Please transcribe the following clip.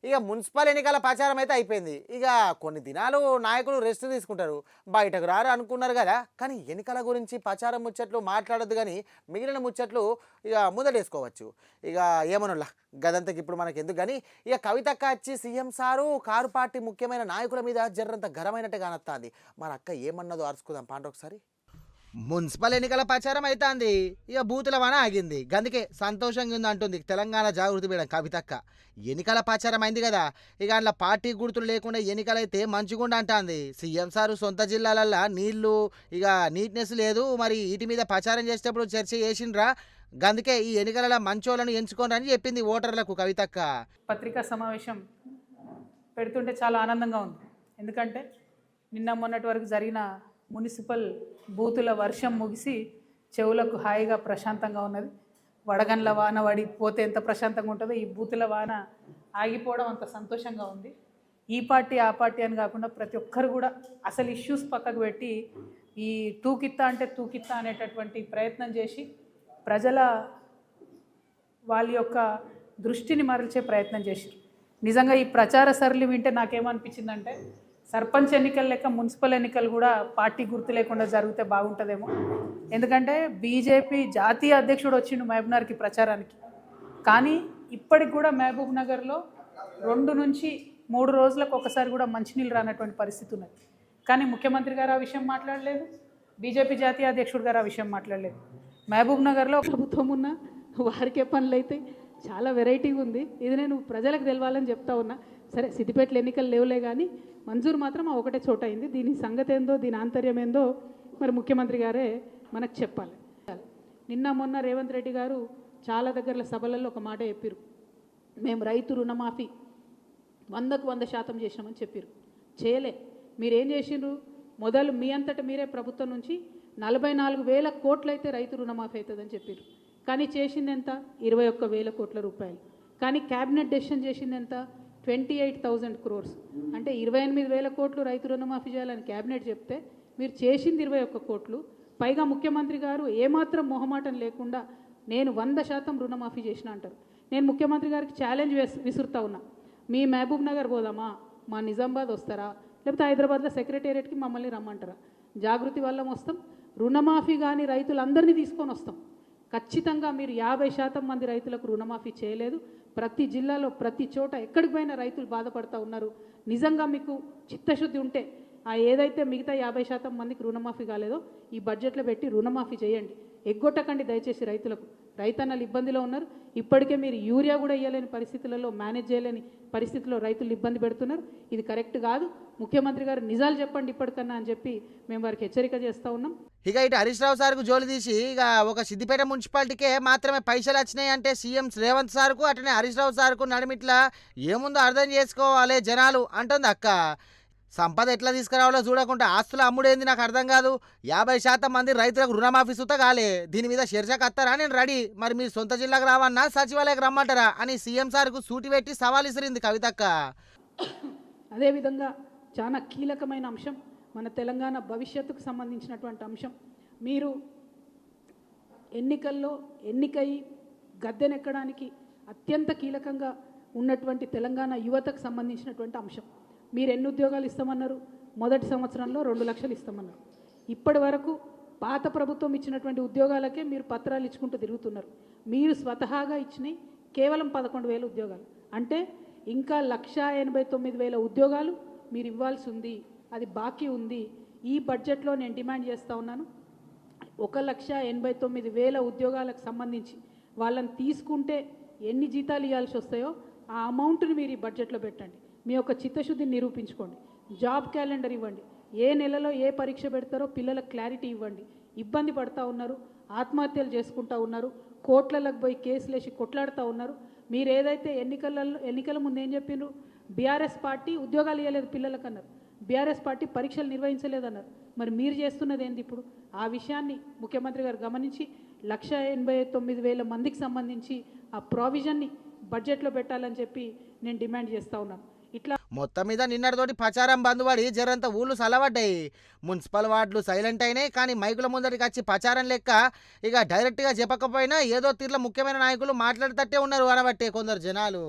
ఇక మున్సిపల్ ఎన్నికల ప్రచారం అయితే అయిపోయింది. ఇక కొన్ని దినాలు నాయకులు రెస్ట్ తీసుకుంటారు, బయటకు రారు అనుకున్నారు కదా. కానీ ఎన్నికల గురించి ప్రచారం ముచ్చట్లు మాట్లాడొద్దు, కానీ మిగిలిన ముచ్చట్లు ఇక ముందటేసుకోవచ్చు. ఇక ఏమనుల్లా గదంతకి ఇప్పుడు మనకి ఎందుకు కానీ, ఇక కవితక్క వచ్చి సీఎం సారు కారు పార్టీ ముఖ్యమైన నాయకుల మీద జర్రంత గరమైనట్టు కానొస్తుంది. మరి అక్క ఏమన్నదో అరుచుకుందాం పాండ్ర ఒకసారి. మున్సిపల్ ఎన్నికల ప్రచారం అవుతుంది, ఇక బూతుల వాన ఆగింది, గందుకే సంతోషంగా ఉంది అంటుంది తెలంగాణ జాగృతి మేడం కవితక్క. ఎన్నికల ప్రచారం అయింది కదా, ఇక అందులో పార్టీ గుర్తులు లేకుండా ఎన్నికలైతే మంచిగుండ అంటుంది. సీఎం సారు సొంత జిల్లాలల్లో నీళ్లు ఇక నీట్నెస్ లేదు, మరి వీటి మీద ప్రచారం చేసేటప్పుడు చర్చ చేసిండ్రా, గందుకే ఈ ఎన్నికలలో మంచోళ్ళను ఎంచుకోండి అని చెప్పింది ఓటర్లకు కవితక్క. పత్రికా సమావేశం పెడుతుంటే చాలా ఆనందంగా ఉంది. ఎందుకంటే నిన్న మొన్నటి వరకు జరిగిన మున్సిపల్ బూతుల వర్షం ముగిసి చెవులకు హాయిగా ప్రశాంతంగా ఉన్నది. వడగండ్ల వాన పడిపోతే ఎంత ప్రశాంతంగా ఉంటుందో ఈ బూతుల వాన ఆగిపోవడం అంత సంతోషంగా ఉంది. ఈ పార్టీ ఆ పార్టీ అని కాకుండా ప్రతి ఒక్కరు కూడా అసలు ఇష్యూస్ పక్కకు పెట్టి ఈ తూకిత్తా అంటే తూకిత్తా అనేటటువంటి ప్రయత్నం చేసి ప్రజల వాళ్ళ యొక్క దృష్టిని మరల్చే ప్రయత్నం చేశారు. నిజంగా ఈ ప్రచార సరళి వింటే నాకేమనిపించిందంటే సర్పంచ్ ఎన్నికలు లెక్క మున్సిపల్ ఎన్నికలు కూడా పార్టీ గుర్తు లేకుండా జరిగితే బాగుంటుందేమో. ఎందుకంటే బీజేపీ జాతీయ అధ్యక్షుడు వచ్చిండు మహబూబ్నగర్కి ప్రచారానికి, కానీ ఇప్పటికి కూడా మహబూబ్ నగర్లో 2 నుంచి 3 రోజులకు ఒకసారి కూడా మంచినీళ్ళు రానటువంటి పరిస్థితి ఉన్నది. కానీ ముఖ్యమంత్రి గారు ఆ విషయం మాట్లాడలేదు, బీజేపీ జాతీయ అధ్యక్షుడు గారు ఆ విషయం మాట్లాడలేదు. మహబూబ్ నగర్లో ప్రభుత్వం ఉన్న వారికే పనులు అయితే చాలా వెరైటీగా ఉంది. ఇది నేను ప్రజలకు తెలవాలని చెప్తా ఉన్నా. సరే సిద్దిపేటలో ఎన్నికలు లేవులే, కానీ మంజూరు మాత్రం ఆ ఒకటే చోట అయింది. దీని సంగతి ఏందో, దీని ఆంతర్యం ఏందో మరి ముఖ్యమంత్రి గారే మనకు చెప్పాలి. నిన్న మొన్న రేవంత్ రెడ్డి గారు చాలా దగ్గర సభలలో ఒక మాట చెప్పారు, మేము రైతు రుణమాఫీ 100కు 100% చేసినామని చెప్పారు. చేయలే. మీరేం చేసిండ్రు, మొదలు మీ అంతటా మీరే ప్రభుత్వం నుంచి 44,000 కోట్లు అయితే రైతు రుణమాఫీ అవుతుందని చెప్పారు. కానీ చేసింది ఎంత, 21,000 కోట్ల రూపాయలు. కానీ క్యాబినెట్ డెసిషన్ చేసింది ఎంత, 28,000 crores. అంటే 28,000 కోట్లు రైతు రుణమాఫీ చేయాలని క్యాబినెట్ చెప్తే మీరు చేసింది 21 కోట్లు. పైగా ముఖ్యమంత్రి గారు ఏమాత్రం మొహమాటం లేకుండా నేను 100% రుణమాఫీ చేసిన అంటారు. నేను ముఖ్యమంత్రి గారికి ఛాలెంజ్ విసురుతా ఉన్నా, మీ మహబూబ్ నగర్ పోదామా, మా నిజామాబాద్ వస్తారా, లేకపోతే హైదరాబాద్లో సెక్రటేరియట్కి మమ్మల్ని రమ్మంటారా, జాగృతి వల్ల వస్తాం, రుణమాఫీ కానీ రైతులందరినీ తీసుకొని వస్తాం. ఖచ్చితంగా మీరు 50% మంది రైతులకు రుణమాఫీ చేయలేదు. ప్రతి జిల్లాలో ప్రతి చోట ఎక్కడికి పోయినా రైతులు బాధపడుతూ ఉన్నారు. నిజంగా మీకు చిత్తశుద్ధి ఉంటే ఆ ఏదైతే మిగతా 50% మందికి రుణమాఫీ కాలేదో ఈ బడ్జెట్లో పెట్టి రుణమాఫీ చేయండి. ఎగ్గొట్టకండి దయచేసి రైతులకు. రైతన్నలు ఇబ్బందిలో ఉన్నారు. ఇప్పటికే మీరు యూరియా కూడా ఇవ్వలేని పరిస్థితులలో, మేనేజ్ చేయలేని పరిస్థితుల్లో రైతులు ఇబ్బంది పెడుతున్నారు. ఇది కరెక్ట్ కాదు. ముఖ్యమంత్రి గారు నిజాలు చెప్పండి ఇప్పటికన్నా అని చెప్పి మేము వారికి హెచ్చరిక చేస్తూ ఉన్నాం. ఇక ఇటు హరీష్ రావు సార్కు జోలి తీసి ఇక ఒక సిద్దిపేట మున్సిపాలిటీకే మాత్రమే పైసలు వచ్చినాయి అంటే సీఎం రేవంత్ సార్కు అటనే హరీష్ రావు సార్కు నడిమిట్లా ఏముందో అర్థం చేసుకోవాలి జనాలు అంటుంది అక్క. సంపద ఎట్లా తీసుకురావాలో చూడకుండా ఆస్తుల అమ్ముడేంది నాకు అర్థం కాదు. 50% మంది రైతులకు రుణమాఫీ సుత కాలే, దీని మీద చర్చకు వస్తారా, నేను రెడీ, మరి మీరు సొంత జిల్లాకు రావన్నా సచివాలయకు రమ్మంటారా అని సీఎం సార్కు సూటి పెట్టి సవాల్ ఇసిరింది కవితక్క. అదేవిధంగా చాలా కీలకమైన అంశం, మన తెలంగాణ భవిష్యత్తుకు సంబంధించినటువంటి అంశం. మీరు ఎన్నికల్లో ఎన్నికై గద్దెనెక్కడానికి అత్యంత కీలకంగా ఉన్నటువంటి తెలంగాణ యువతకు సంబంధించినటువంటి అంశం. మీరు ఎన్ని ఉద్యోగాలు ఇస్తామన్నారు, మొదటి సంవత్సరంలో 2 లక్షలు ఇస్తామన్నారు. ఇప్పటి వరకు పాత ప్రభుత్వం ఇచ్చినటువంటి ఉద్యోగాలకే మీరు పత్రాలు ఇచ్చుకుంటూ తిరుగుతున్నారు. మీరు స్వతహాగా ఇచ్చినాయి కేవలం 11,000 ఉద్యోగాలు. అంటే ఇంకా 1,89,000 ఉద్యోగాలు మీరు ఇవ్వాల్సి ఉంది, అది బాకీ ఉంది. ఈ బడ్జెట్లో నేను డిమాండ్ చేస్తూ ఉన్నాను, 1,89,000 ఉద్యోగాలకు సంబంధించి వాళ్ళని తీసుకుంటే ఎన్ని జీతాలు ఇవ్వాల్సి వస్తాయో ఆ అమౌంట్ని మీరు ఈ బడ్జెట్లో పెట్టండి. మీ యొక్క చిత్తశుద్ధిని నిరూపించుకోండి. జాబ్ క్యాలెండర్ ఇవ్వండి, ఏ నెలలో ఏ పరీక్ష పెడతారో పిల్లలకు క్లారిటీ ఇవ్వండి. ఇబ్బంది పడుతూ ఉన్నారు, ఆత్మహత్యలు చేసుకుంటూ ఉన్నారు, కోట్లకు పోయి కేసులు వేసి కొట్లాడుతూ ఉన్నారు. మీరు ఏదైతే ఎన్నికల ముందు ఏం చెప్పిండ్రు, బీఆర్ఎస్ పార్టీ ఉద్యోగాలు ఇవ్వలేదు పిల్లలకు అన్నారు, బీఆర్ఎస్ పార్టీ పరీక్షలు నిర్వహించలేదన్నారు. మరి మీరు చేస్తున్నది ఏంది ఇప్పుడు? ఆ విషయాన్ని ముఖ్యమంత్రి గారు గమనించి 1,89,000 మందికి సంబంధించి ఆ ప్రావిజన్ని బడ్జెట్లో పెట్టాలని చెప్పి నేను డిమాండ్ చేస్తూ ఉన్నాను. ఇట్లా మొత్తం మీద నిన్నటితోటి ప్రచారం బంధుపడి జరంత ఊళ్ళు సలవడ్డాయి. మున్సిపల్ వార్డులు సైలెంట్ అయినాయి, కానీ మైకుల ముందరికి వచ్చి ప్రచారం లెక్క ఇక డైరెక్ట్గా చెప్పకపోయినా ఏదో తీర్ల ముఖ్యమైన నాయకులు మాట్లాడుతట్టే ఉన్నారు అనబట్టే కొందరు జనాలు.